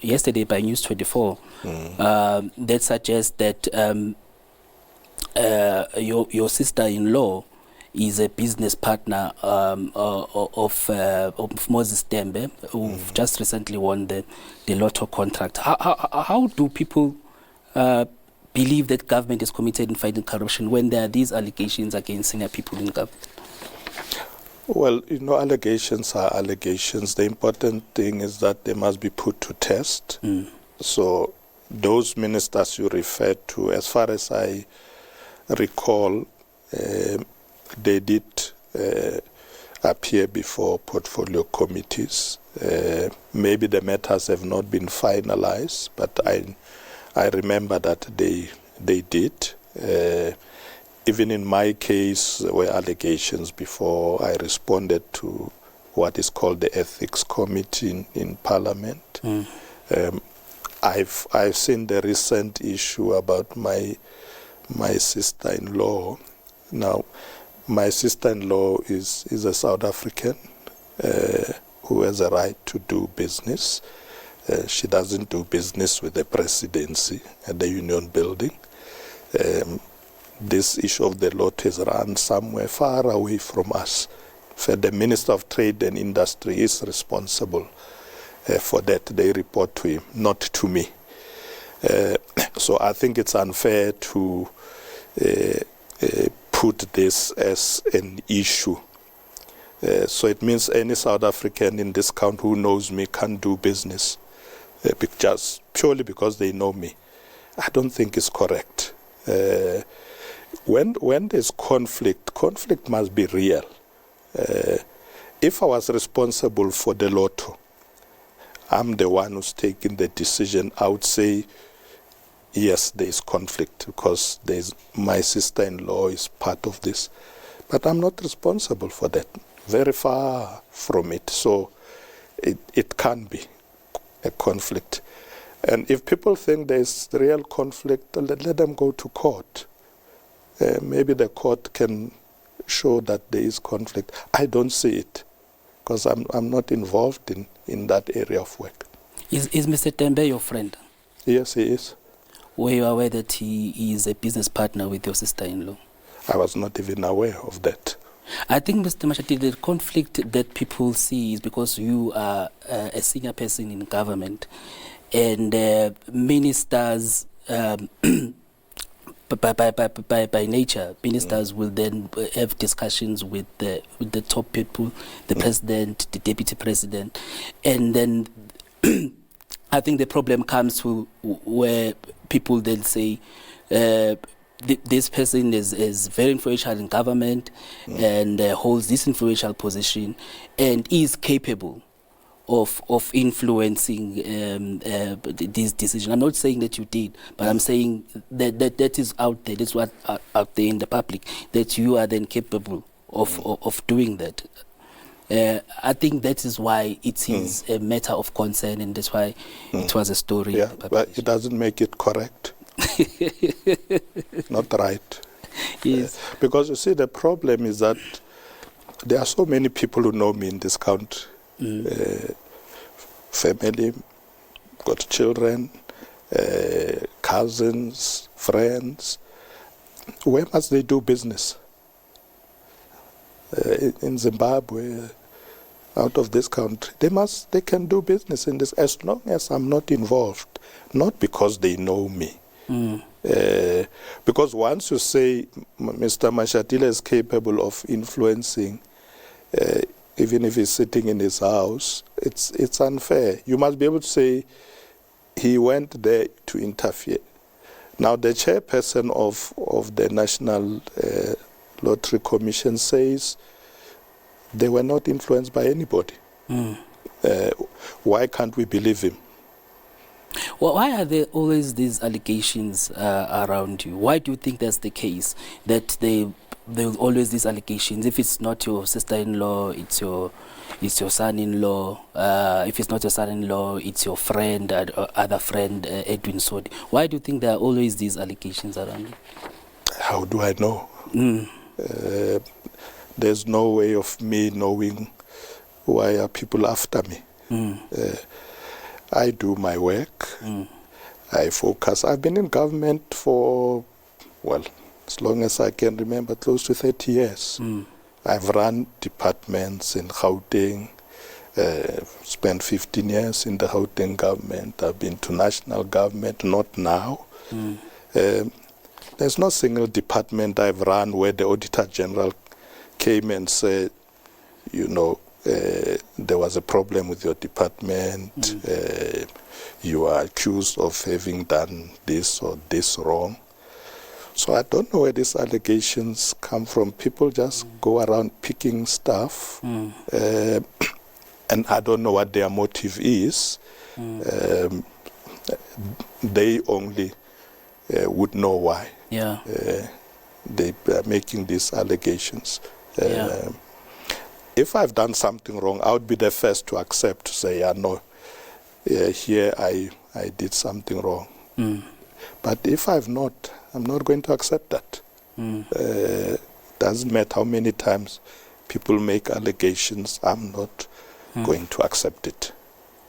yesterday by News 24 that suggests that your sister-in-law is a business partner of Moses Tembe, who just recently won the Lotto contract. How do people believe that government is committed in fighting corruption when there are these allegations against senior people in government? Well, allegations are allegations. The important thing is that they must be put to test. So those ministers you referred to, as far as I recall, they did appear before portfolio committees. Maybe the matters have not been finalized, but I remember that they did. Even in my case, there were allegations before I responded to what is called the Ethics Committee in Parliament. I've seen the recent issue about my sister-in-law. Now, my sister-in-law is a South African who has a right to do business. She doesn't do business with the presidency at the Union Building. This issue of the Lotto is run somewhere far away from us. The Minister of Trade and Industry is responsible for that. They report to him, not to me. So I think it's unfair to put this as an issue. So it means any South African in this country who knows me can't do business just purely because they know me. I don't think it's correct. When there's conflict must be real. If I was responsible for the Lotto, I'm the one who's taking the decision. I would say, yes, there is conflict because my sister-in-law is part of this. But I'm not responsible for that. Very far from it. So it can be a conflict. And if people think there's real conflict, let them go to court. Maybe the court can show that there is conflict. I don't see it because I'm not involved in that area of work. Is Mr. Tembe your friend? Yes, he is. Were you aware that he is a business partner with your sister-in-law? I was not even aware of that. I think, Mr. Mashatile, the conflict that people see is because you are a senior person in government, and ministers, by nature, ministers will then have discussions with the top people, the president, the deputy president, and then I think the problem comes to where people then say, this person is very influential in government and holds this influential position and is capable of influencing these decisions. I'm not saying that you did, but I'm saying that is out there. That's what out there in the public, that you are then capable of doing that. I think that is why it is a matter of concern, and that's why it was a story. Yeah, but it doesn't make it correct. Not right. Yes. Because you see, the problem is that there are so many people who know me in this country. Family, got children, cousins, friends. Where must they do business? In Zimbabwe, out of this country. They can do business in this as long as I'm not involved, not because they know me. Because once you say Mr. Mashatile is capable of influencing, even if he's sitting in his house, it's unfair. You must be able to say he went there to interfere. Now, the chairperson of the National Lottery Commission says they were not influenced by anybody. Why can't we believe him? Well, why are there always these allegations around you? Why do you think that's the case, that there's always these allegations? If it's not your sister-in-law, it's your son-in-law. If it's not your son-in-law, it's your friend, other friend, Edwin Sodi. Why do you think there are always these allegations around you? How do I know? There's no way of me knowing why are people after me. I do my work. I focus. I've been in government for, well, as long as I can remember, close to 30 years. I've run departments in Gauteng, spent 15 years in the Gauteng government. I've been to national government, not now. There's no single department I've run where the Auditor General came and said, you know, there was a problem with your department, you are accused of having done this or this wrong. So I don't know where these allegations come from. People just go around picking stuff, and I don't know what their motive is. They only would know why. Yeah. They are making these allegations. If I've done something wrong, I would be the first to accept, to say, yeah, no, here I did something wrong. But if I've not, I'm not going to accept that. Doesn't matter how many times people make allegations, I'm not going to accept it.